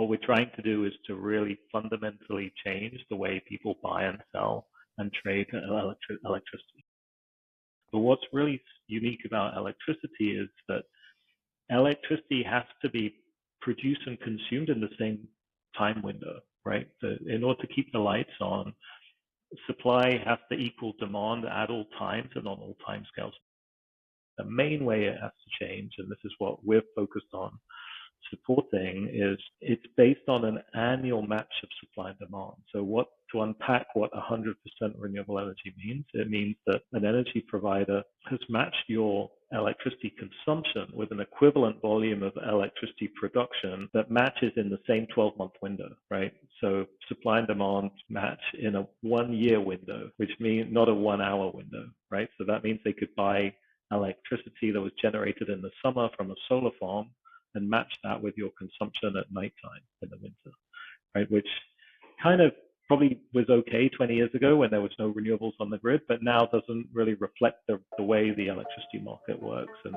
what we're trying to do is to really fundamentally change the way people buy and sell and trade electricity. But what's really unique about electricity is that electricity has to be produced and consumed in the same time window, right? So in order to keep the lights on, supply has to equal demand at all times and on all time scales. The main way it has to change, and this is what we're focused on supporting, is it's based on an annual match of supply and demand. So to unpack what 100% renewable energy means, it means that an energy provider has matched your electricity consumption with an equivalent volume of electricity production that matches in the same 12-month window, right? So supply and demand match in a 1-year window, which means not a 1-hour window, right? So that means they could buy electricity that was generated in the summer from a solar farm and match that with your consumption at nighttime in the winter, right? Which kind of probably was okay 20 years ago when there was no renewables on the grid, but now doesn't really reflect the way the electricity market works, and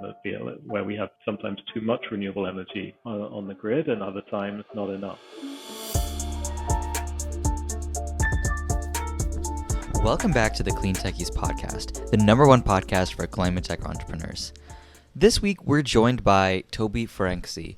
where we have sometimes too much renewable energy on the grid and other times not enough. Welcome back to the Clean Techies podcast, the #1 podcast for climate tech entrepreneurs. This week, we're joined by Toby Ferenczi,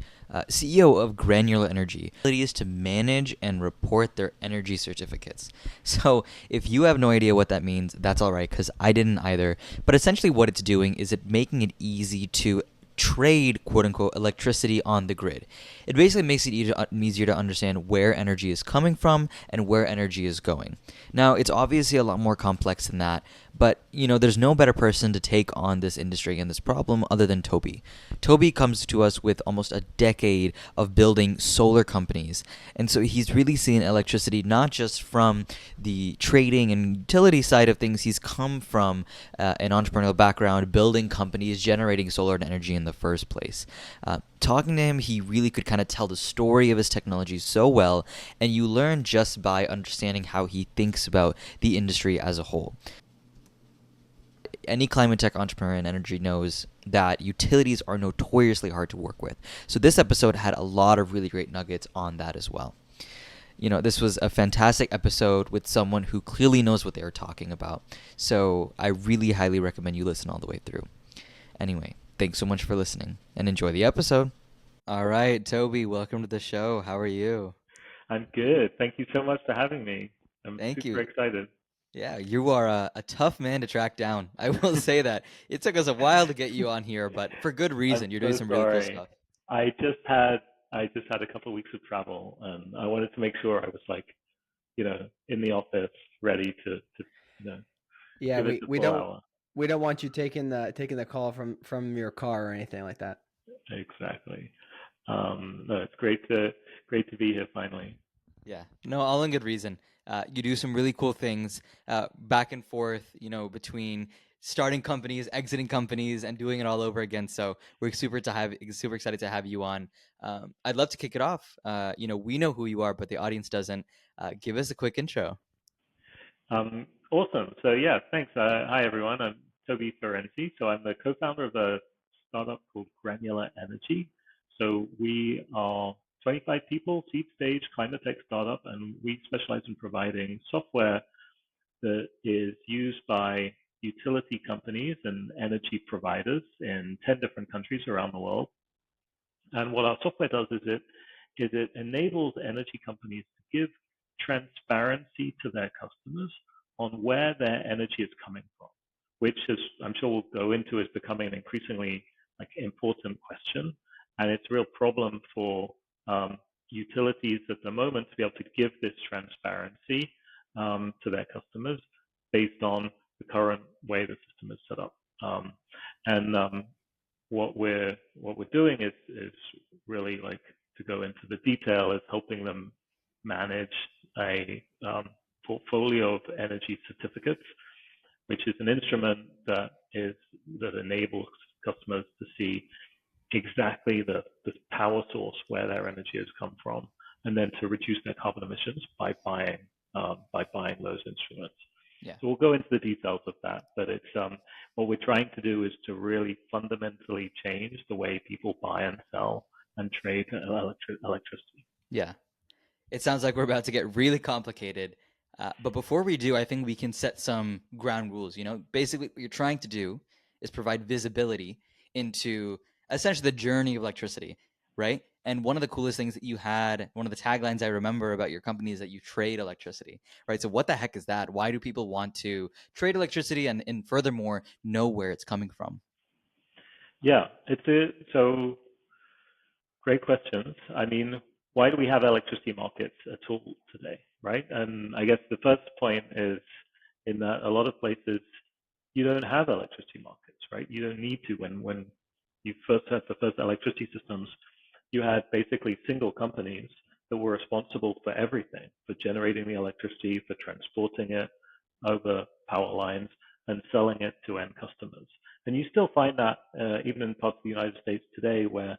CEO of Granular Energy. The ability is to manage and report their energy certificates. So if you have no idea what that means, that's all right, because I didn't either. But essentially what it's doing is making it easy to trade, quote-unquote, electricity on the grid. It basically makes it easier to understand where energy is coming from and where energy is going. Now, it's obviously a lot more complex than that, but, there's no better person to take on this industry and this problem other than Toby. Toby comes to us with almost a decade of building solar companies, and so he's really seen electricity not just from the trading and utility side of things. He's come from an entrepreneurial background, building companies, generating solar energy in the first place. Talking to him, he really could kind of tell the story of his technology so well, and you learn just by understanding how he thinks about the industry as a whole. Any climate tech entrepreneur in energy knows that utilities are notoriously hard to work with. So this episode had a lot of really great nuggets on that as well. This was a fantastic episode with someone who clearly knows what they are talking about. So I really highly recommend you listen all the way through. Anyway, thanks so much for listening and enjoy the episode. All right, Toby, welcome to the show. How are you? I'm good. Thank you so much for having me. I'm Thank super you. excited. Yeah, you are a tough man to track down. I will say that. It took us a while to get you on here, but for good reason. I'm You're doing so some really cool sorry. stuff. I just had a couple of weeks of travel, and I wanted to make sure I was in the office, ready to Yeah, give it the we full don't hour. we don't want you taking the call from your car or anything like that. Exactly. No, it's great to be here finally. Yeah, no, all in good reason. You do some really cool things back and forth, between starting companies, exiting companies, and doing it all over again. So we're super excited to have you on. I'd love to kick it off. We know who you are, but the audience doesn't. Give us a quick intro. Awesome. So yeah, thanks. Hi everyone. I'm Toby Ferenczi. So I'm the co-founder of a startup called Granular Energy. So we are 25 people, seed stage climate tech startup, and we specialize in providing software that is used by utility companies and energy providers in 10 different countries around the world. And what our software does is it enables energy companies to give transparency to their customers on where their energy is coming from, which is, I'm sure we'll go into, is becoming an increasingly important question. And it's a real problem for utilities at the moment to be able to give this transparency to their customers based on the current way the system is set up. What we're doing is really, to go into the detail, is helping them manage a portfolio of energy certificates, which is an instrument that enables customers to see exactly the power source where their energy has come from, and then to reduce their carbon emissions by buying those instruments. Yeah. So we'll go into the details of that, but it's what we're trying to do is to really fundamentally change the way people buy and sell and trade electricity. Yeah. It sounds like we're about to get really complicated. But before we do, I think we can set some ground rules. Basically, what you're trying to do is provide visibility into essentially the journey of electricity, right? And one of the coolest things that you had, one of the taglines I remember about your company is that you trade electricity, right? So what the heck is that? Why do people want to trade electricity and furthermore know where it's coming from? Yeah, so great questions. I mean, why do we have electricity markets at all today, right? And I guess the first point is in that a lot of places you don't have electricity markets, right? You don't need to. When you first had the first electricity systems, you had basically single companies that were responsible for everything, for generating the electricity, for transporting it over power lines and selling it to end customers. And you still find that even in parts of the United States today where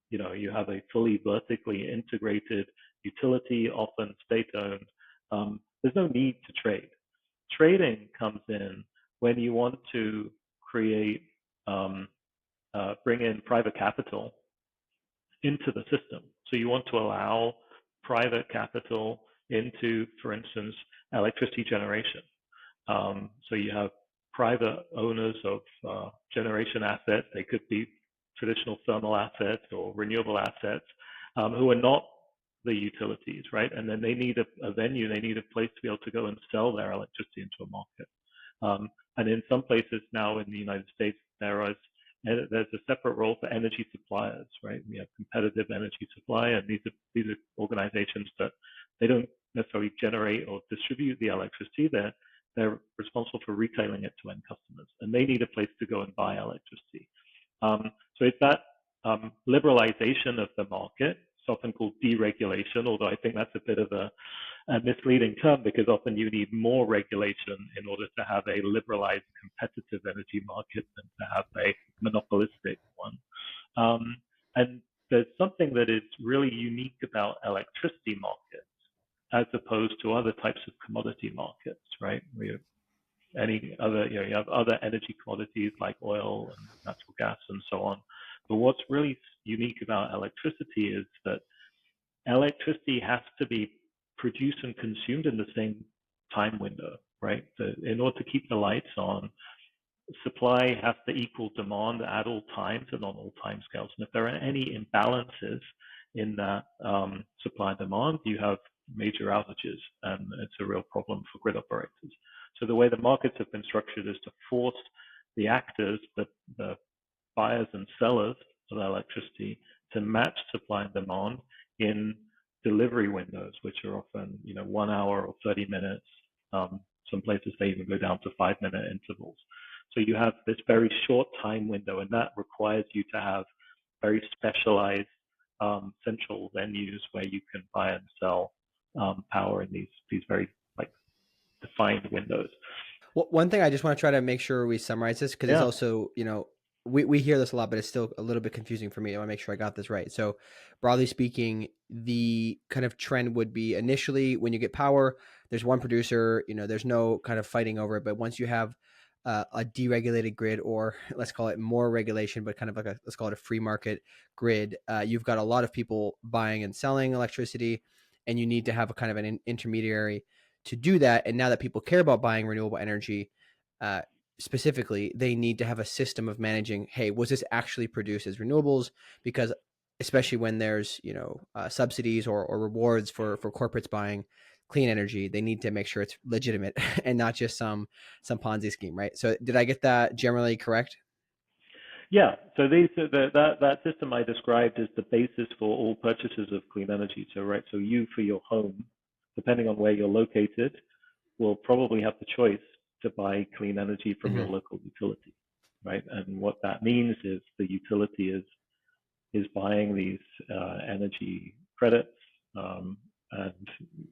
you have a fully vertically integrated utility, often state-owned. There's no need to trade. Trading comes in when you want to create, bring in private capital into the system. So you want to allow private capital into, for instance, electricity generation. So you have private owners of generation assets. They could be traditional thermal assets or renewable assets who are not the utilities, right? And then they need a venue, they need a place to be able to go and sell their electricity into a market. And in some places now in the United States, there's a separate role for energy suppliers, right? We have competitive energy supply, and these are organizations that they don't necessarily generate or distribute the electricity. They're responsible for retailing it to end customers, and they need a place to go and buy electricity. So it's that liberalization of the market. It's often called deregulation, although I think that's a bit of a misleading term because often you need more regulation in order to have a liberalized competitive energy market than to have a monopolistic one. And there's something that is really unique about electricity markets as opposed to other types of commodity markets, right? Any other, you have other energy commodities like oil and natural gas and so on. But what's really unique about electricity is that electricity has to be produced and consumed in the same time window, right? So in order to keep the lights on, supply has to equal demand at all times and on all time scales. And if there are any imbalances in that supply and demand, you have major outages, and it's a real problem for grid operators. So the way the markets have been structured is to force the actors, the buyers and sellers of electricity, to match supply and demand in delivery windows, which are often 1 hour or 30 minutes. Some places they even go down to 5-minute intervals. So you have this very short time window, and that requires you to have very specialized central venues where you can buy and sell power in these very defined windows. Well, one thing I just want to try to make sure we summarize this because it's Yeah. also, we hear this a lot, but it's still a little bit confusing for me. I want to make sure I got this right. So, broadly speaking, the kind of trend would be initially when you get power, there's one producer, there's no kind of fighting over it. But once you have a deregulated grid, or let's call it more regulation, but kind of like let's call it a free market grid, you've got a lot of people buying and selling electricity, and you need to have a kind of an intermediary to do that. And now that people care about buying renewable energy, specifically, they need to have a system of managing, hey, was this actually produced as renewables? Because especially when there's, subsidies or rewards for corporates buying clean energy, they need to make sure it's legitimate and not just some Ponzi scheme, right? So did I get that generally correct? Yeah, so that system I described is the basis for all purchases of clean energy. So you for your home, depending on where you're located, will probably have the choice to buy clean energy from your local utility, right? And what that means is the utility is buying these energy credits and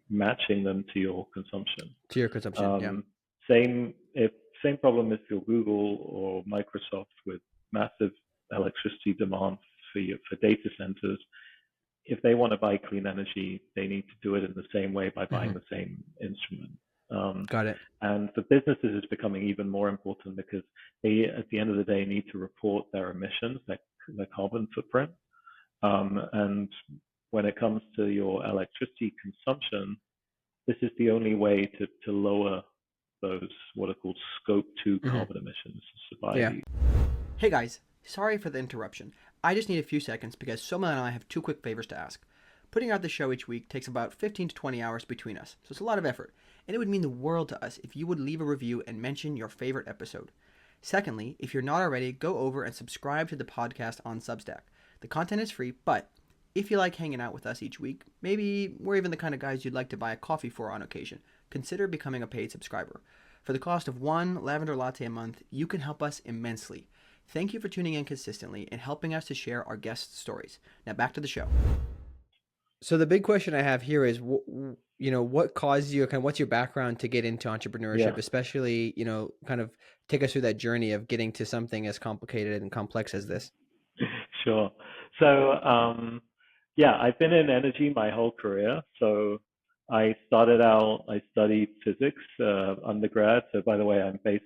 matching them to your consumption. To your consumption, yeah. Same problem if you're Google or Microsoft with massive electricity demand for data centers. If they want to buy clean energy, they need to do it in the same way by buying the same instrument. Got it. And for businesses, it's becoming even more important because they, at the end of the day, need to report their emissions, their carbon footprint. And when it comes to your electricity consumption, this is the only way to lower those what are called scope 2 carbon emissions to survive. Yeah. Hey guys, sorry for the interruption. I just need a few seconds because Soma and I have two quick favors to ask. Putting out the show each week takes about 15 to 20 hours between us, so it's a lot of effort, and it would mean the world to us if you would leave a review and mention your favorite episode. Secondly, if you're not already, go over and subscribe to the podcast on Substack. The content is free, but if you like hanging out with us each week, maybe we're even the kind of guys you'd like to buy a coffee for on occasion, consider becoming a paid subscriber. For the cost of one lavender latte a month, you can help us immensely. Thank you for tuning in consistently and helping us to share our guest stories. Now back to the show. So the big question I have here is, what caused you, kind of what's your background to get into entrepreneurship, especially, kind of take us through that journey of getting to something as complicated and complex as this. Sure. So, I've been in energy my whole career. So I studied physics, undergrad. So by the way, I'm based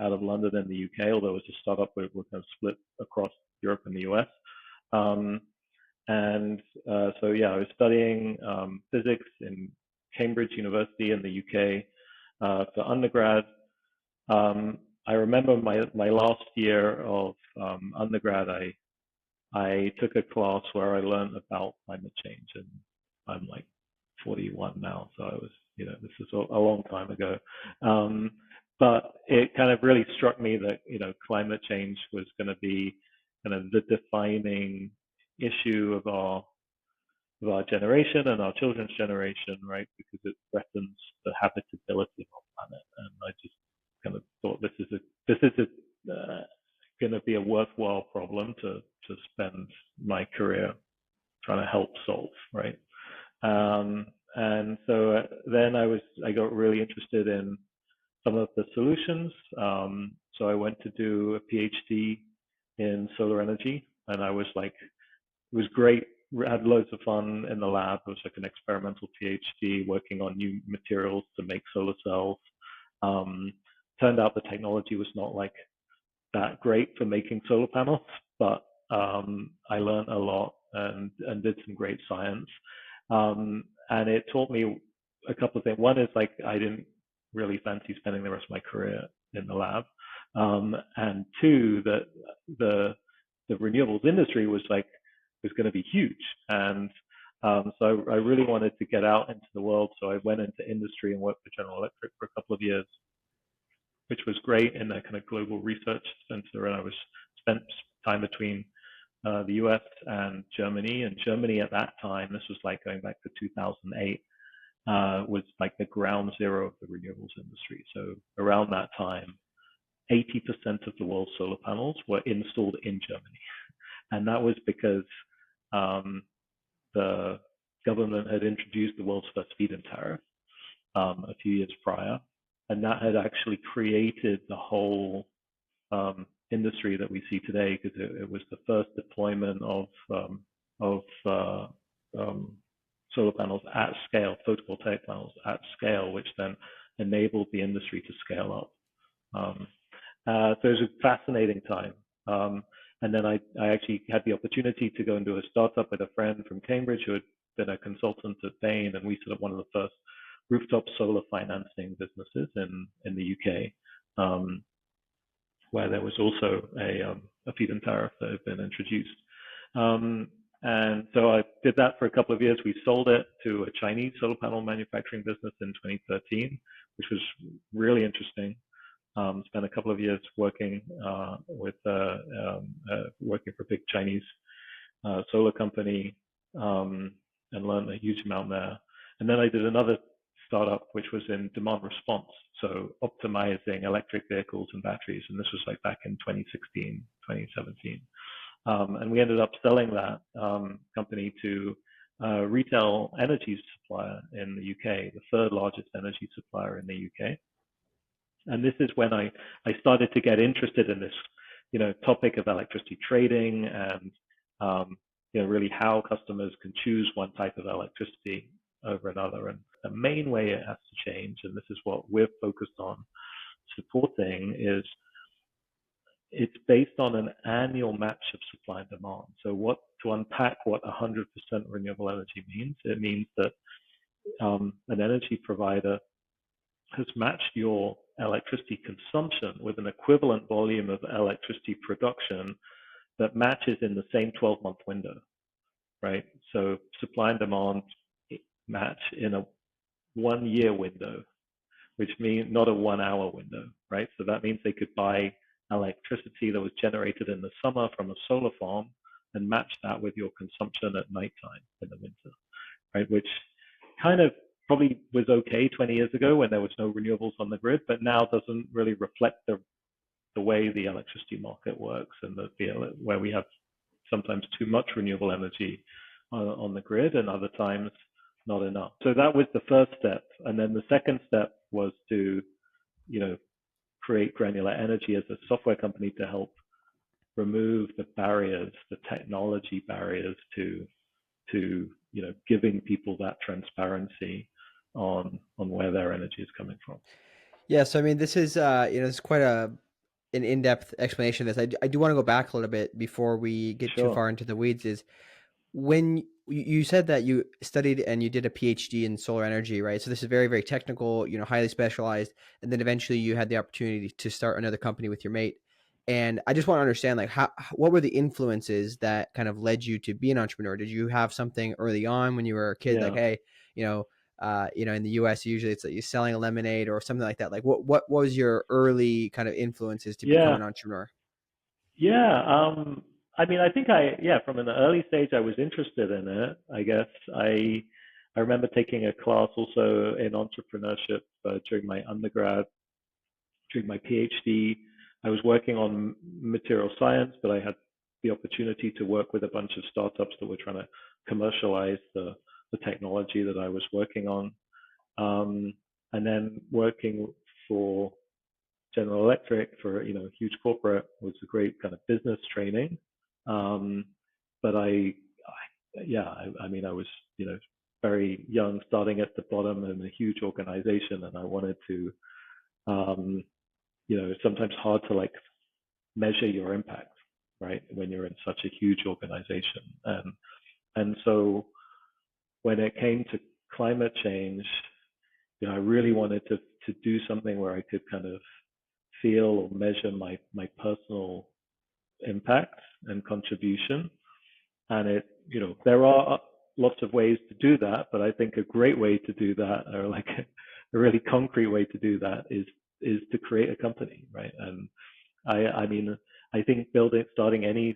out of London in the UK, although it's a startup, we're kind of split across Europe and the US. I was studying physics in Cambridge University in the UK for undergrad. I remember my last year of undergrad, I took a class where I learned about climate change, and I'm like 41 now, so I was, this is a long time ago. But it kind of really struck me that, climate change was going to be kind of the defining issue of our generation and our children's generation, right? Because it threatens the habitability of our planet, and I just kind of thought this is going to be a worthwhile problem to spend my career trying to help solve, right? And so then I got really interested in some of the solutions. So I went to do a PhD in solar energy, and I was like, it was great. I had loads of fun in the lab. It was like an experimental PhD working on new materials to make solar cells. Turned out the technology was not like that great for making solar panels, but I learned a lot and did some great science. And it taught me a couple of things. One is like I didn't really fancy spending the rest of my career in the lab. And two, that the renewables industry was going to be huge. And so I really wanted to get out into the world. So I went into industry and worked for General Electric for a couple of years, which was great in that kind of global research center. And I spent time between the US and Germany. And Germany at that time, this was like going back to 2008, was like the ground zero of the renewables industry. So around that time, 80% of the world's solar panels were installed in Germany. And that was because the government had introduced the world's first feed-in tariff a few years prior. And that had actually created the whole industry that we see today, because it was the first deployment of solar panels at scale, photovoltaic panels at scale, which then enabled the industry to scale up. So it was a fascinating time. And then I actually had the opportunity to go and do a startup with a friend from Cambridge who had been a consultant at Bain, and we set up one of the first rooftop solar financing businesses in the UK, where there was also a feed-in tariff that had been introduced. And so I did that for a couple of years. We sold it to a Chinese solar panel manufacturing business in 2013, which was really interesting. Spent a couple of years working working for a big Chinese solar company, and learned a huge amount there. And then I did another startup, which was in demand response, so optimizing electric vehicles and batteries. And this was like back in 2016, 2017. And we ended up selling that company to a retail energy supplier in the UK, the third largest energy supplier in the UK. And this is when I started to get interested in this, topic of electricity trading and, really how customers can choose one type of electricity over another. And the main way it has to change, and this is what we're focused on supporting, is it's based on an annual match of supply and demand. So to unpack what 100% renewable energy means, it means that an energy provider has matched your electricity consumption with an equivalent volume of electricity production that matches in the same 12-month window, right? So supply and demand match in a 1-year window, which means not a 1-hour window, right? So that means they could buy electricity that was generated in the summer from a solar farm and match that with your consumption at nighttime in the winter, right? Which kind of probably was okay 20 years ago when there was no renewables on the grid, but now doesn't really reflect the way the electricity market works, and where we have sometimes too much renewable energy on the grid and other times not enough. So that was the first step. And then the second step was to, create Granular Energy as a software company to help remove the barriers, the technology barriers to giving people that transparency on where their energy is coming from. Yeah, so I mean, this is this is quite an in-depth explanation of this. I do want to go back a little bit before we get too far into the weeds. Is when you said that you studied and you did a PhD in solar energy, right? So this is very, very technical, highly specialized, and then eventually you had the opportunity to start another company with your mate. And I just want to understand, like, what were the influences that kind of led you to be an entrepreneur? Did you have something early on when you were a kid, like, hey, in the U.S. usually it's like you're selling a lemonade or something like that. Like, what was your early kind of influences to become an entrepreneur? Yeah. I mean, I think from an early stage, I was interested in it. I guess I remember taking a class also in entrepreneurship during my undergrad, during my PhD. I was working on material science, but I had the opportunity to work with a bunch of startups that were trying to commercialize the technology that I was working on. And then working for General Electric for a huge corporate was a great kind of business training. But I mean, I was very young, starting at the bottom in a huge organization, and I wanted to it's sometimes hard to like measure your impact, right, when you're in such a huge organization. And so when it came to climate change, I really wanted to do something where I could kind of feel or measure my personal impact and contribution. And there are lots of ways to do that, but I think a great way to do that, or like a really concrete way to do that, is to create a company, right? And I mean, I think doing any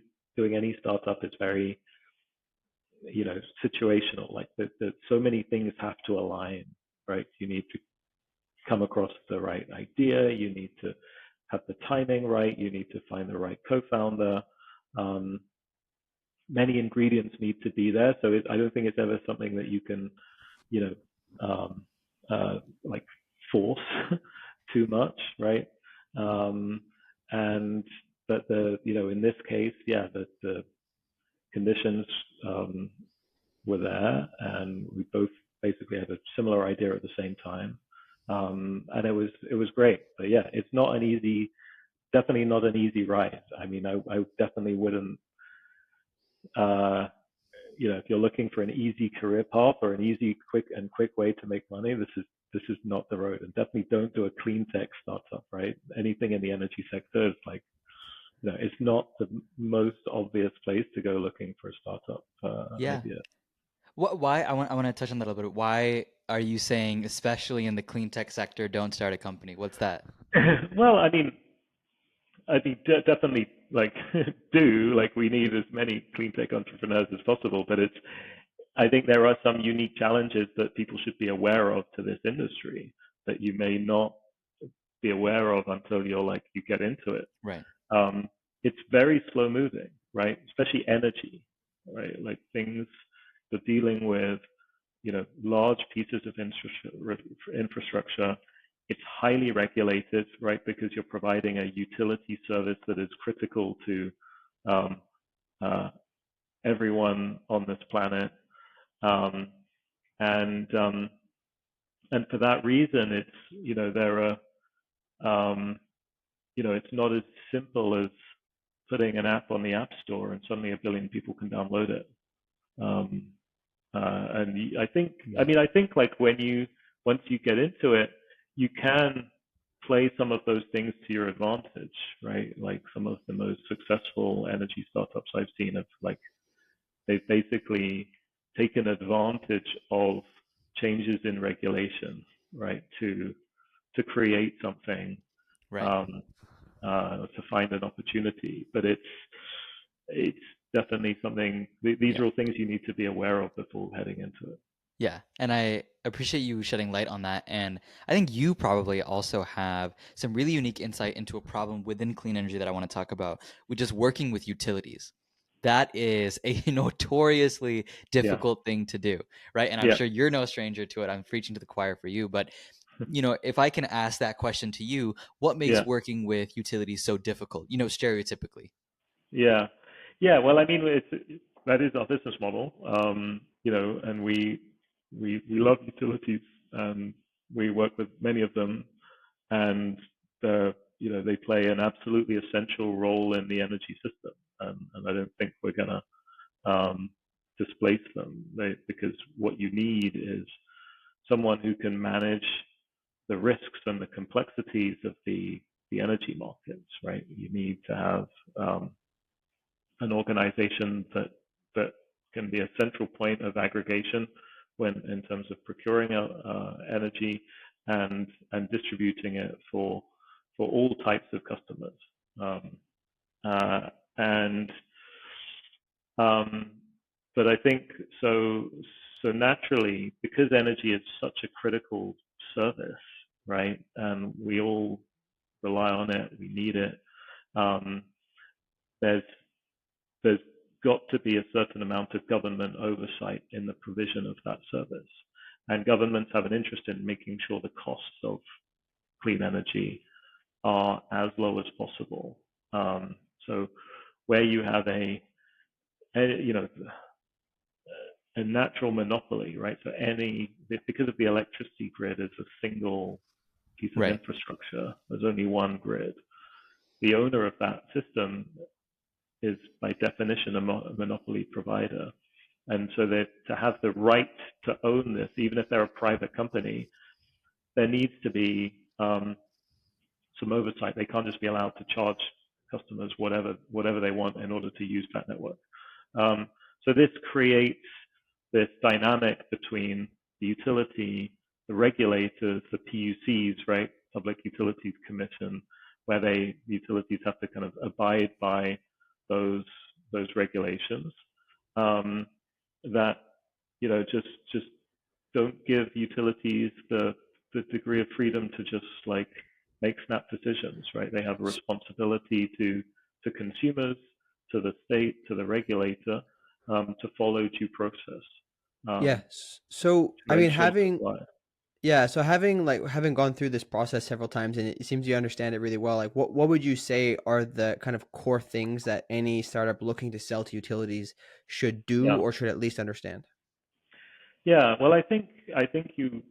startup is very situational. Like that so many things have to align, right? You need to come across the right idea, you need to have the timing right, you need to find the right co-founder. Many ingredients need to be there, so I don't think it's ever something that you can like force too much, right? But in this case, the conditions were there, and we both basically had a similar idea at the same time, and it was great. But yeah, it's definitely not an easy ride. I mean, I definitely wouldn't. If you're looking for an easy career path or an easy, quick way to make money, this is not the road. And definitely don't do a clean tech startup, right? Anything in the energy sector is like, it's not the most obvious place to go looking for a startup idea. Why I want to touch on that a little bit. Why are you saying, especially in the clean tech sector, don't start a company? What's that? Well, I mean, definitely like we need as many clean tech entrepreneurs as possible, but I think there are some unique challenges that people should be aware of to this industry that you may not be aware of until you get into it. Right. It's very slow moving, right? Especially energy, right? Like things that dealing with, large pieces of infrastructure. It's highly regulated, right? Because you're providing a utility service that is critical to everyone on this planet. And for that reason, it's, there are, it's not as simple as putting an app on the App Store and suddenly 1 billion people can download it. And I think, I mean, I think like once you get into it, you can play some of those things to your advantage, right? Like some of the most successful energy startups I've seen have like, they've basically taken advantage of changes in regulation, right? To create something, Right. to find an opportunity. But it's definitely something, these are all things you need to be aware of before heading into it. Yeah, and I appreciate you shedding light on that. And I think you probably also have some really unique insight into a problem within clean energy that I want to talk about, which is working with utilities. That is a notoriously Yeah. difficult thing to do, right? And I'm Yeah. sure you're no stranger to it. I'm preaching to the choir for you. But, if I can ask that question to you, what makes Yeah. working with utilities so difficult, stereotypically? Yeah. Yeah. Well, I mean, that is our business model. And we love utilities, and we work with many of them, and they play an absolutely essential role in the energy system. And I don't think we're gonna displace them, because what you need is someone who can manage the risks and the complexities of the energy markets, right? You need to have an organization that can be a central point of aggregation when in terms of procuring energy and distributing it for all types of customers. Uh, and but I think so naturally, because energy is such a critical service, right? And we all rely on it, we need it. There's got to be a certain amount of government oversight in the provision of that service. And governments have an interest in making sure the costs of clean energy are as low as possible. So where you have a natural monopoly, right? So because of the electricity grid is a single piece of Right. infrastructure, there's only one grid. The owner of that system is by definition a monopoly provider. And so to have the right to own this, even if they're a private company, there needs to be some oversight. They can't just be allowed to charge customers whatever they want in order to use that network. So this creates this dynamic between the utility, the regulators, the PUCs, right, Public Utilities Commission, where utilities have to kind of abide by those regulations, that just don't give utilities the degree of freedom to just like make snap decisions, right? They have a responsibility to consumers, to the state, to the regulator, to follow due process. Yes. So I To mean, ensure having supply. having gone through this process several times, and it seems you understand it really well. Like, what would you say are the kind of core things that any startup looking to sell to utilities should do, Yeah. or should at least understand? Yeah. Well, I think you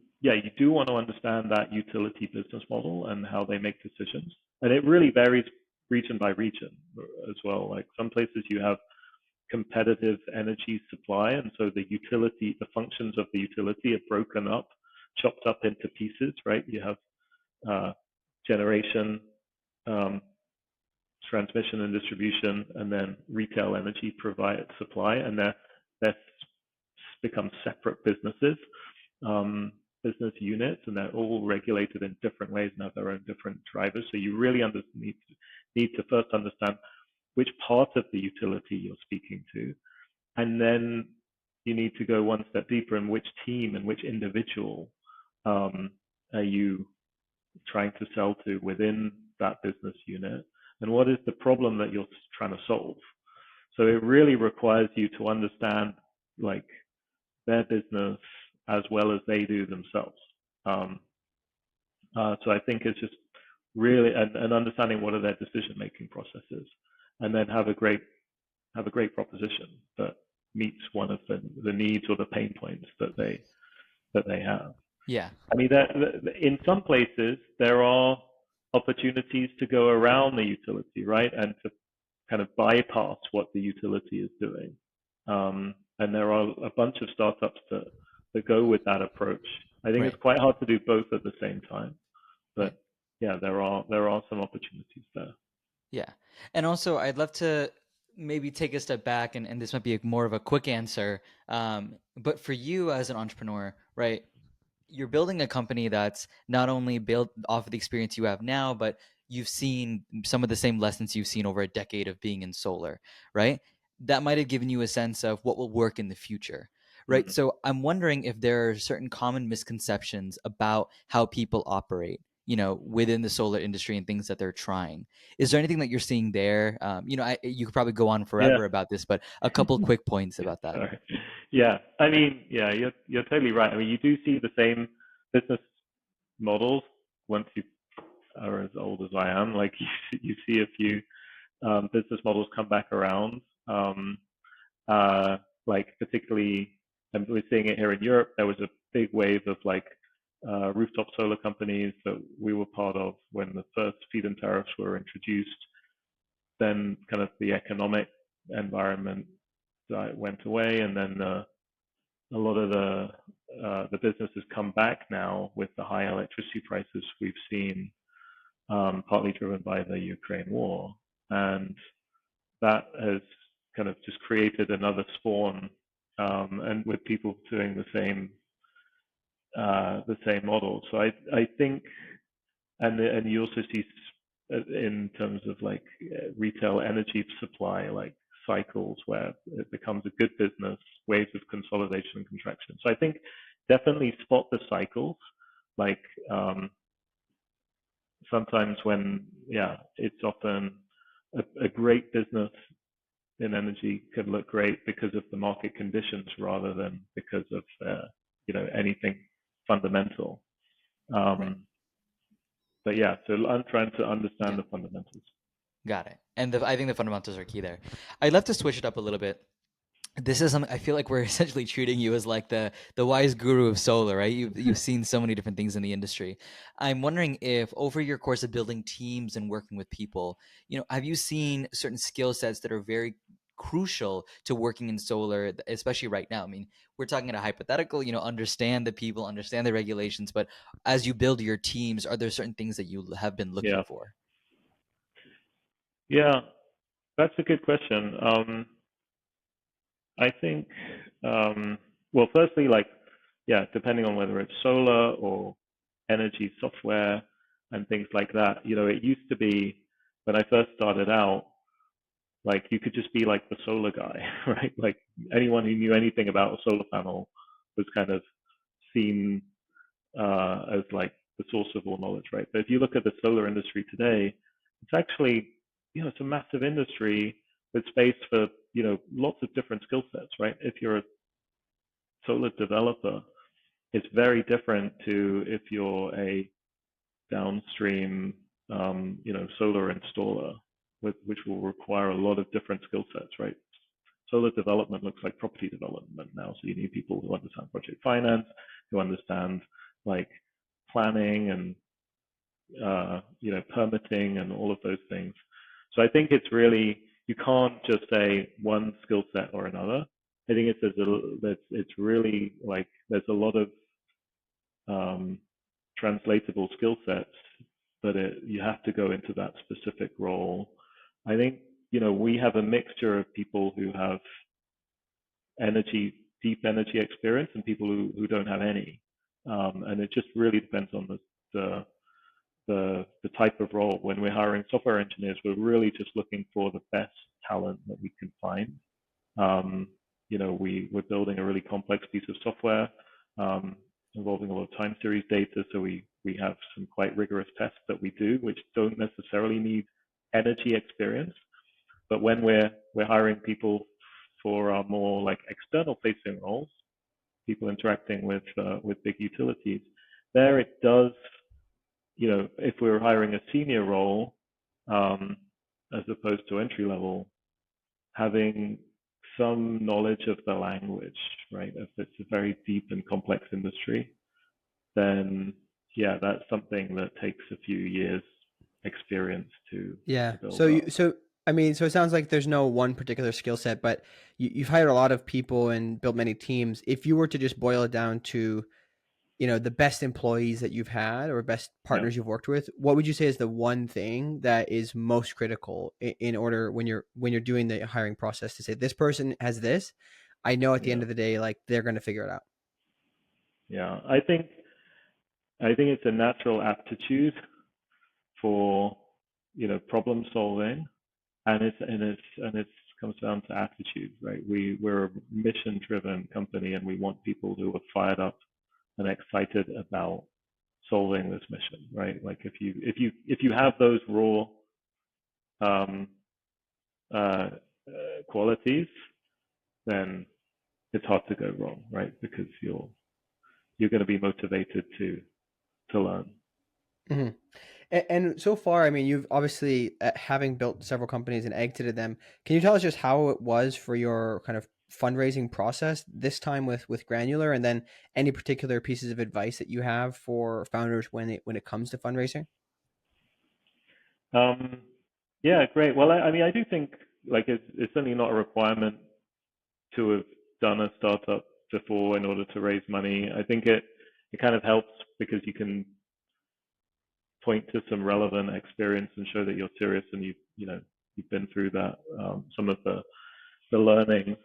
do want to understand that utility business model and how they make decisions, and it really varies region by region as well. Like some places you have competitive energy supply, and so the functions of the utility are broken up, chopped up into pieces, right? You have generation, transmission and distribution, and then retail energy supply, and they're become separate businesses, business units, and they're all regulated in different ways and have their own different drivers. So you really need to first understand which part of the utility you're speaking to, and then you need to go one step deeper in which team and which individual are you trying to sell to within that business unit, and what is the problem that you're trying to solve. So it really requires you to understand like their business as well as they do themselves. So I think it's just really and understanding what are their decision-making processes, and then have a great proposition that meets one of the needs or the pain points that they have. Yeah. I mean, in some places there are opportunities to go around the utility, right, and to kind of bypass what the utility is doing. And there are a bunch of startups that go with that approach. I think Right. it's quite hard to do both at the same time, but Right. yeah, there are some opportunities there. Yeah. And also, I'd love to maybe take a step back, and this might be more of a quick answer. But for you as an entrepreneur, right, you're building a company that's not only built off of the experience you have now, but you've seen some of the same lessons you've seen over a decade of being in solar, right? That might have given you a sense of what will work in the future, right? Mm. So I'm wondering if there are certain common misconceptions about how people operate, within the solar industry and things that they're trying. Is there anything that you're seeing there? You could probably go on Yeah. forever about this, but a couple quick points about that. Sorry. Yeah, I mean, yeah, you're totally right. I mean, you do see the same business models once you are as old as I am. Like you see a few business models come back around. Like particularly, and we're seeing it here in Europe. There was a big wave of like rooftop solar companies that we were part of when the first feed-in tariffs were introduced. Then kind of the economic environment went away, and then a lot of the business has come back now with the high electricity prices we've seen, partly driven by the Ukraine war, and that has kind of just created another spawn, and with people doing the same model. So I think, and you also see in terms of like retail energy supply, like cycles where it becomes a good business, waves of consolidation and contraction. So I think definitely spot the cycles. Like sometimes when, yeah, it's often a great business in energy could look great because of the market conditions rather than because of anything fundamental. Right. But yeah, so I'm trying to understand Yeah. the fundamentals. Got it. And I think the fundamentals are key there. I'd love to switch it up a little bit. This is something I feel like we're essentially treating you as like the wise guru of solar, right? You've seen so many different things in the industry. I'm wondering if over your course of building teams and working with people, have you seen certain skill sets that are very crucial to working in solar, especially right now? I mean, we're talking at a hypothetical, understand the people, understand the regulations, but as you build your teams, are there certain things that you have been looking Yeah. for? Yeah, that's a good question. I think, well, firstly, like, yeah, depending on whether it's solar or energy software and things like that, it used to be when I first started out, like you could just be like the solar guy, right? Like anyone who knew anything about a solar panel was kind of seen as like the source of all knowledge, right? But if you look at the solar industry today, it's actually, it's a massive industry with space for, lots of different skill sets, right? If you're a solar developer, it's very different to if you're a downstream, solar installer, which will require a lot of different skill sets, right? Solar development looks like property development now. So you need people who understand project finance, who understand like planning and permitting and all of those things. So I think it's really, you can't just say one skill set or another. I think it's really like there's a lot of translatable skill sets, but you have to go into that specific role. I think we have a mixture of people who have deep energy experience, and people who don't have any, and it just really depends on the type of role. When we're hiring software engineers, we're really just looking for the best talent that we can find. We're building a really complex piece of software involving a lot of time series data, so we have some quite rigorous tests that we do, which don't necessarily need energy experience. But when we're hiring people for our more like external facing roles, people interacting with big utilities, there it does, if we're hiring a senior role, as opposed to entry level, having some knowledge of the language, right? If it's a very deep and complex industry, then yeah, that's something that takes a few years experience to Yeah. build So up. I mean, so it sounds like there's no one particular skill set, but you've hired a lot of people and built many teams. If you were to just boil it down to, the best employees that you've had or best Yeah. partners you've worked with, what would you say is the one thing that is most critical in order when you're doing the hiring process to say this person has this? I know at the end Yeah. of the day, like they're going to figure it out. Yeah. I think it's a natural aptitude for, problem solving, and it's comes down to attitude, right? We're a mission driven company, and we want people who are fired up and excited about solving this mission, right? Like if you have those raw um, qualities, then it's hard to go wrong, right? Because you're going to be motivated to learn. Hmm. And so far, I mean, you've obviously, having built several companies and exited them, can you tell us just how it was for your kind of fundraising process this time with Granular, and then any particular pieces of advice that you have for founders when it comes to fundraising? Um, yeah, great. Well, I mean, I do think like it's certainly not a requirement to have done a startup before in order to raise money. I think it kind of helps because you can point to some relevant experience and show that you're serious and you've been through that, some of the learnings.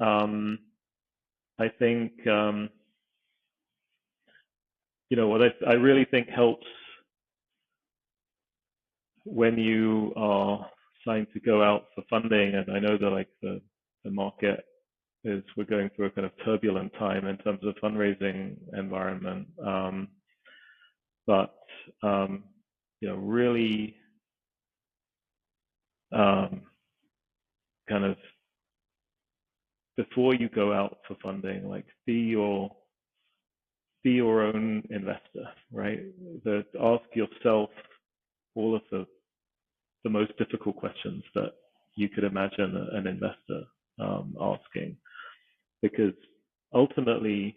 I think what I really think helps when you are trying to go out for funding, and I know that like the market we're going through a kind of turbulent time in terms of fundraising environment. But really kind of before you go out for funding, like be your own investor, right? Ask yourself all of the most difficult questions that you could imagine an investor asking, because ultimately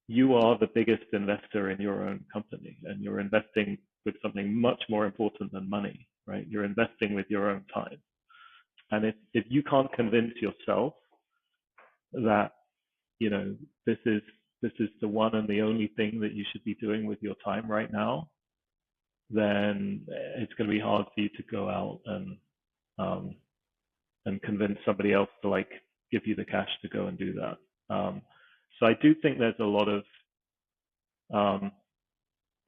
you are the biggest investor in your own company, and you're investing with something much more important than money, right? You're investing with your own time. And if you can't convince yourself that, this is the one and the only thing that you should be doing with your time right now, then it's going to be hard for you to go out and convince somebody else to like give you the cash to go and do that. So I do think there's a lot of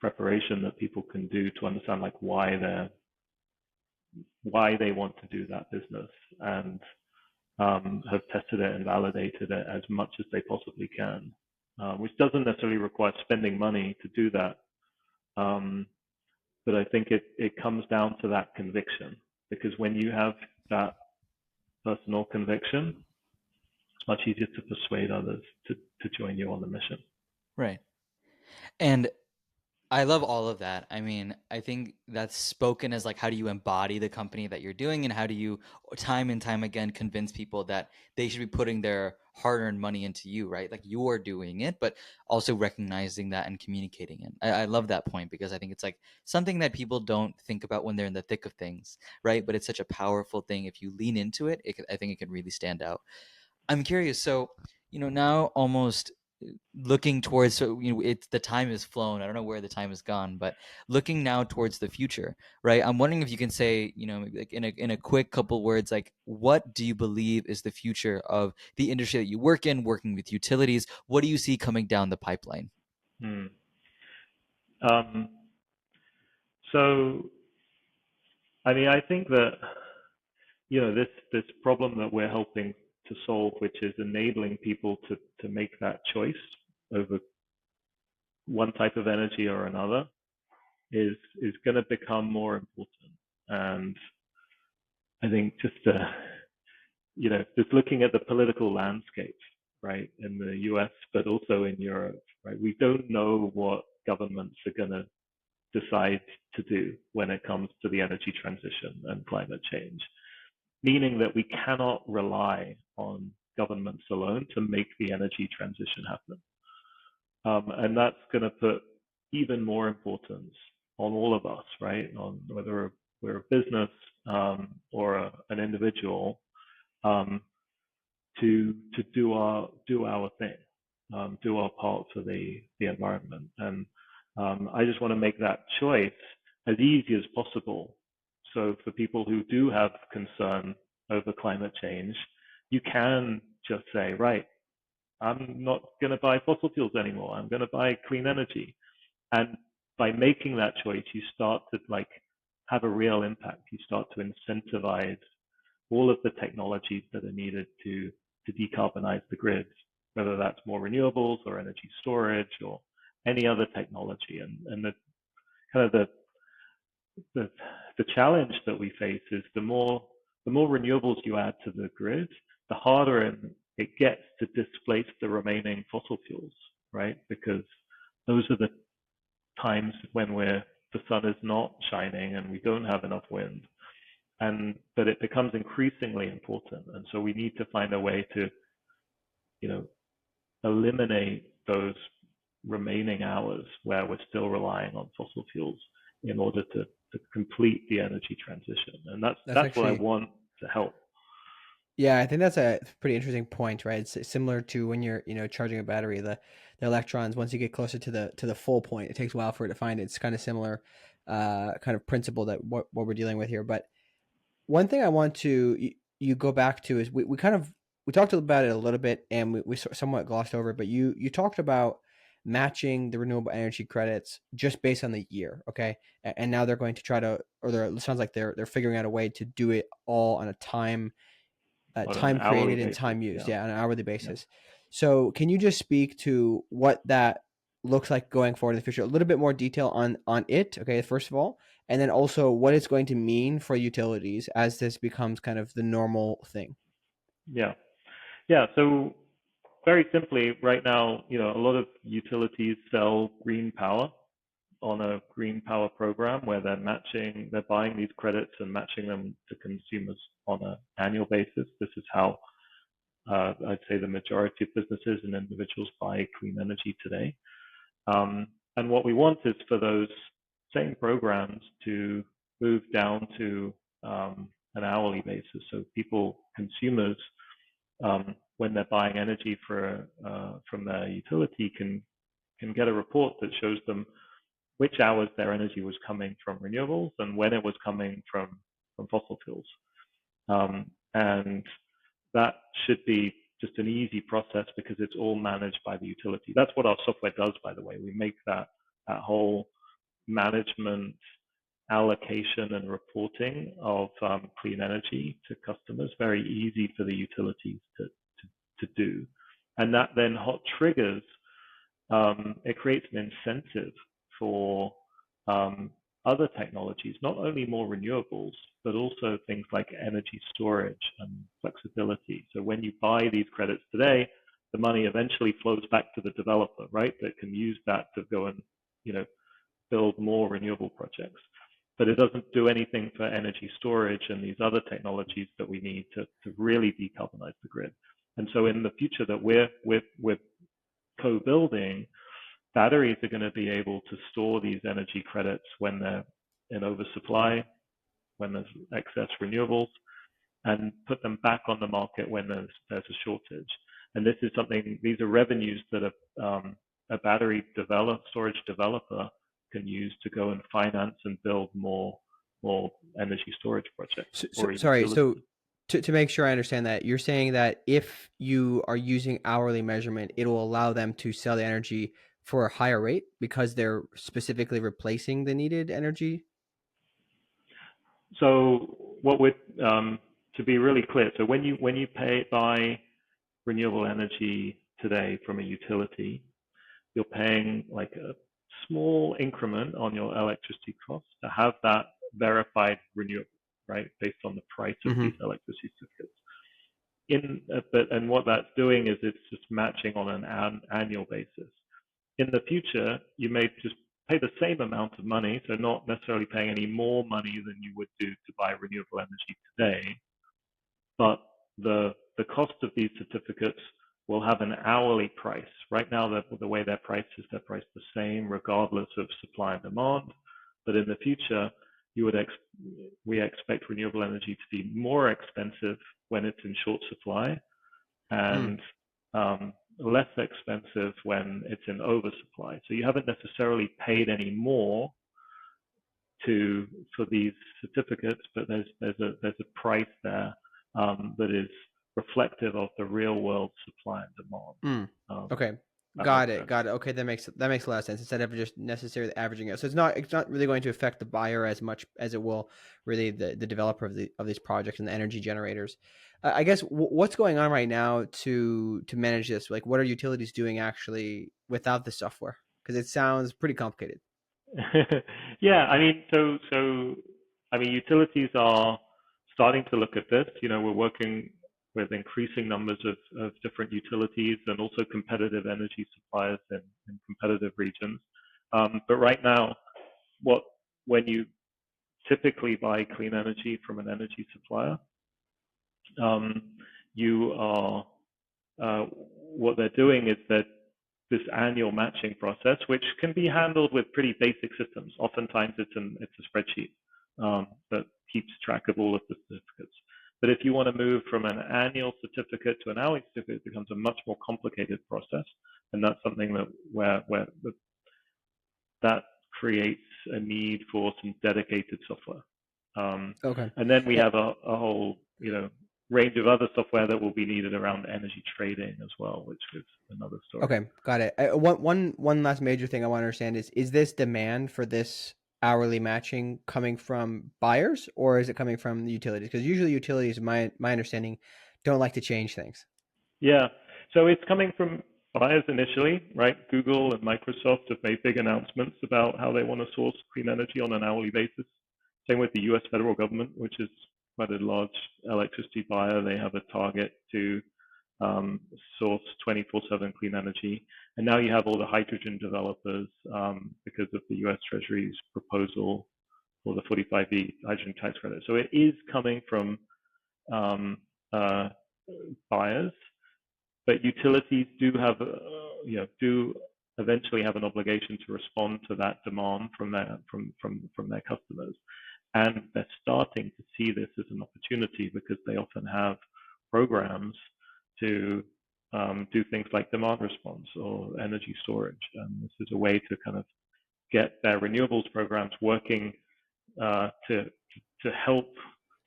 preparation that people can do to understand like why they want to do that business, and have tested it and validated it as much as they possibly can, which doesn't necessarily require spending money to do that. But I think it comes down to that conviction, because when you have that personal conviction, it's much easier to persuade others to join you on the mission. Right. And I love all of that. I mean, I think that's spoken as like, how do you embody the company that you're doing, and how do you time and time again convince people that they should be putting their hard-earned money into you, right? Like you're doing it, but also recognizing that and communicating it. I love that point, because I think it's like something that people don't think about when they're in the thick of things, right? But it's such a powerful thing. If you lean into it, I think it can really stand out. I'm curious. So, now almost looking towards, so it's the time has flown. I don't know where the time has gone, but looking now towards the future, right? I'm wondering if you can say, maybe like in a quick couple words, like what do you believe is the future of the industry that you work in, working with utilities? What do you see coming down the pipeline? Hmm. Um, so, I mean, I think that this problem that we're helping to solve, which is enabling people to make that choice over one type of energy or another, is going to become more important. And I think just looking at the political landscape, right, in the US, but also in Europe, right, we don't know what governments are going to decide to do when it comes to the energy transition and climate change, meaning that we cannot rely on governments alone to make the energy transition happen. And that's going to put even more importance on all of us, right? On whether we're a business or an individual, to do our thing, do our part for the environment. And I just want to make that choice as easy as possible. So for people who do have concern over climate change, you can just say, right, I'm not going to buy fossil fuels anymore. I'm going to buy clean energy. And by making that choice, you start to have a real impact. You start to incentivize all of the technologies that are needed to decarbonize the grids, whether that's more renewables or energy storage or any other technology. And the kind of the challenge that we face is the more renewables you add to the grid, the harder it gets to displace the remaining fossil fuels, right? Because those are the times when the sun is not shining and we don't have enough wind. But it becomes increasingly important. And so we need to find a way to, eliminate those remaining hours where we're still relying on fossil fuels in order to complete the energy transition. And that's actually what I want to help. Yeah, I think that's a pretty interesting point, right? It's similar to when you're, charging a battery, the electrons, once you get closer to the full point, it takes a while for it to find it. It's kind of similar kind of principle that what we're dealing with here. But one thing I want to you go back to is we talked about it a little bit and we somewhat glossed over it, but you talked about matching the renewable energy credits just based on the year, okay? And now they're going to try to, it sounds like they're figuring out a way to do it all on a time created and time used, on an hourly basis. Yeah. So can you just speak to what that looks like going forward in the future? A little bit more detail on it, okay, first of all, and then also what it's going to mean for utilities as this becomes kind of the normal thing. Yeah. So very simply, right now, a lot of utilities sell green power on a green power program where they're buying these credits and matching them to consumers on an annual basis. This is how I'd say the majority of businesses and individuals buy clean energy today. And what we want is for those same programs to move down to an hourly basis. So consumers, when they're buying energy from their utility, can get a report that shows them which hours their energy was coming from renewables and when it was coming from fossil fuels. And that should be just an easy process because it's all managed by the utility. That's what our software does, by the way. We make that whole management, allocation, and reporting of clean energy to customers very easy for the utilities to do. And that then hot triggers, it creates an incentive for other technologies, not only more renewables, but also things like energy storage and flexibility. So when you buy these credits today, the money eventually flows back to the developer, right? That can use that to go and, build more renewable projects. But it doesn't do anything for energy storage and these other technologies that we need to really decarbonize the grid. And so in the future that we're co-building, batteries are going to be able to store these energy credits when they're in oversupply, when there's excess renewables, and put them back on the market when there's a shortage. And this is these are revenues that a battery storage developer can use to go and finance and build more energy storage projects. So to make sure I understand that, you're saying that if you are using hourly measurement, it will allow them to sell the energy for a higher rate because they're specifically replacing the needed energy? So what would, to be really clear, so when you buy renewable energy today from a utility, you're paying like a small increment on your electricity cost to have that verified renewable, right, based on the price of these electricity certificates. And what that's doing is it's just matching on an annual basis. In the future, you may just pay the same amount of money, so not necessarily paying any more money than you would do to buy renewable energy today, but the cost of these certificates will have an hourly price. Right now, the way they're priced the same regardless of supply and demand. But in the future, we expect renewable energy to be more expensive when it's in short supply, and less expensive when it's in oversupply. So you haven't necessarily paid any more for these certificates, but there's a price there that is reflective of the real world supply and demand. Okay. Got it. Okay, that makes a lot of sense. Instead of just necessarily averaging it, so it's not really going to affect the buyer as much as it will really the developer of these projects and the energy generators. I guess what's going on right now to manage this? Like, what are utilities doing actually without the software? Because it sounds pretty complicated. Yeah, I mean, utilities are starting to look at this. We're working with increasing numbers of different utilities and also competitive energy suppliers in competitive regions. But right now, when you typically buy clean energy from an energy supplier, what they're doing is that this annual matching process, which can be handled with pretty basic systems. Oftentimes it's a spreadsheet that keeps track of all of the certificates. But if you want to move from an annual certificate to an hourly certificate, it becomes a much more complicated process. And that's something that creates a need for some dedicated software. Okay. And then we have a whole, range of other software that will be needed around energy trading as well, which is another story. Okay, got it. One last major thing I want to understand is this demand for this hourly matching coming from buyers, or is it coming from the utilities? Because usually utilities, my understanding, don't like to change things. Yeah, so it's coming from buyers initially, right? Google and Microsoft have made big announcements about how they want to source clean energy on an hourly basis. Same with the US federal government, which is quite a large electricity buyer. They have a target to source 24/7 clean energy. And now you have all the hydrogen developers because of the US Treasury's proposal for the 45V hydrogen tax credit. So it is coming from buyers, but utilities do eventually have an obligation to respond to that demand from their customers. And they're starting to see this as an opportunity because they often have programs to do things like demand response or energy storage. And this is a way to kind of get their renewables programs working to help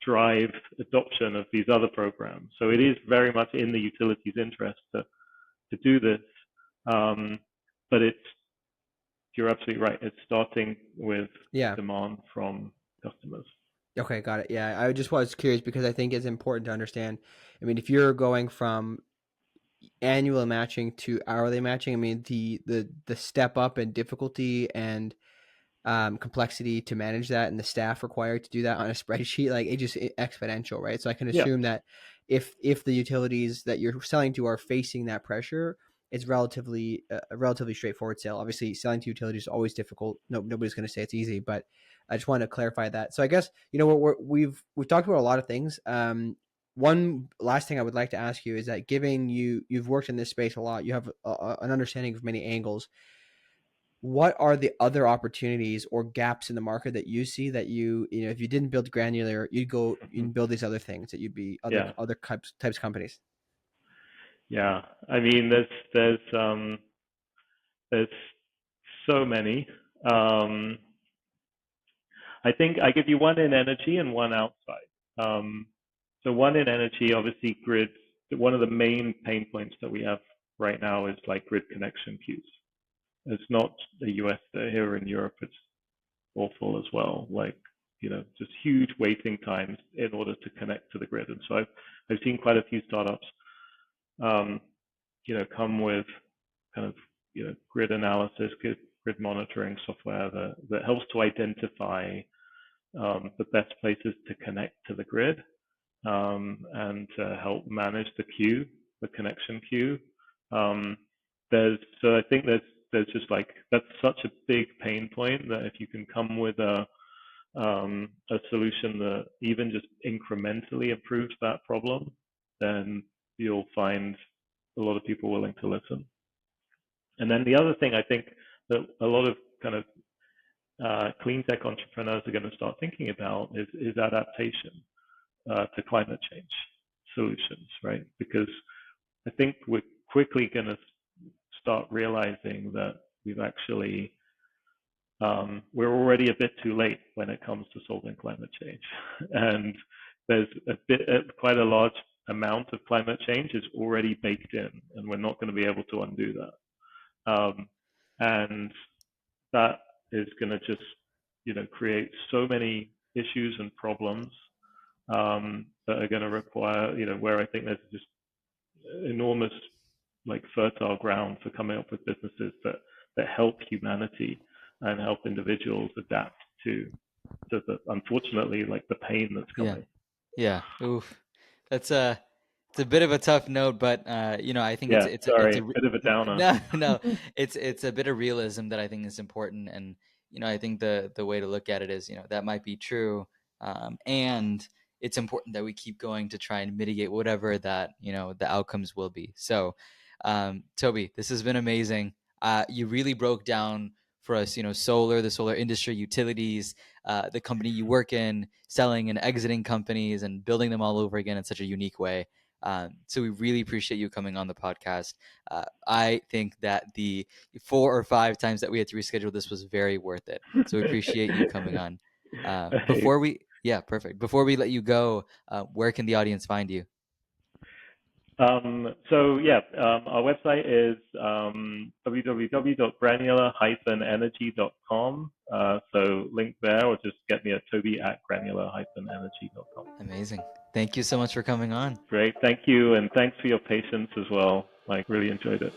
drive adoption of these other programs. So it is very much in the utilities' interest to do this. But you're absolutely right. It's starting with demand from customers. Okay, got it. Yeah, I just was curious because I think it's important to understand. I mean, if you're going from annual matching to hourly matching, I mean, the step up in difficulty and complexity to manage that and the staff required to do that on a spreadsheet, like it just exponential, right? So I can assume that if the utilities that you're selling to are facing that pressure, it's relatively a relatively straightforward sale. Obviously, selling to utilities is always difficult. Nobody's going to say it's easy, but I just want to clarify that. So I guess we've talked about a lot of things. One last thing I would like to ask you is that given you've worked in this space a lot, you have an understanding of many angles. What are the other opportunities or gaps in the market that you see that if you didn't build Granular, you'd go and build these other things that you'd be other types of companies? Yeah, I mean, there's so many. I think I give you one in energy and one outside. So one in energy, obviously grid. One of the main pain points that we have right now is like grid connection queues. It's not the US, here in Europe, it's awful as well. Like, just huge waiting times in order to connect to the grid. And so I've seen quite a few startups, come with kind of, grid analysis, grid monitoring software that helps to identify the best places to connect to the grid and to help manage the connection queue. So I think there's just that's such a big pain point that if you can come with a solution that even just incrementally improves that problem, then you'll find a lot of people willing to listen. And then the other thing I think that a lot of kind of clean tech entrepreneurs are going to start thinking about is adaptation to climate change solutions, right? Because I think we're quickly going to start realizing that we've actually we're already a bit too late when it comes to solving climate change, and there's quite a large amount of climate change is already baked in, and we're not going to be able to undo that. And that is going to just, create so many issues and problems that are going to require, where I think there's just enormous, like, fertile ground for coming up with businesses that help humanity and help individuals adapt to the, unfortunately, like, the pain that's coming. Yeah. Oof. It's a bit of a tough note, but I think it's sorry, a bit of a downer. no, it's a bit of realism that I think is important, and I think the way to look at it is, that might be true, and it's important that we keep going to try and mitigate whatever that the outcomes will be. So, Toby, this has been amazing. You really broke down for us, solar, the solar industry, utilities, the company you work in, selling and exiting companies and building them all over again in such a unique way. So we really appreciate you coming on the podcast. I think that the 4 or 5 times that we had to reschedule this was very worth it. So we appreciate you coming on. Before we let you go, where can the audience find you? Our website is www.granular-energy.com. So link there, or just get me at toby@granular-energy.com. Amazing. Thank you so much for coming on. Great. Thank you. And thanks for your patience as well. Like, really enjoyed it.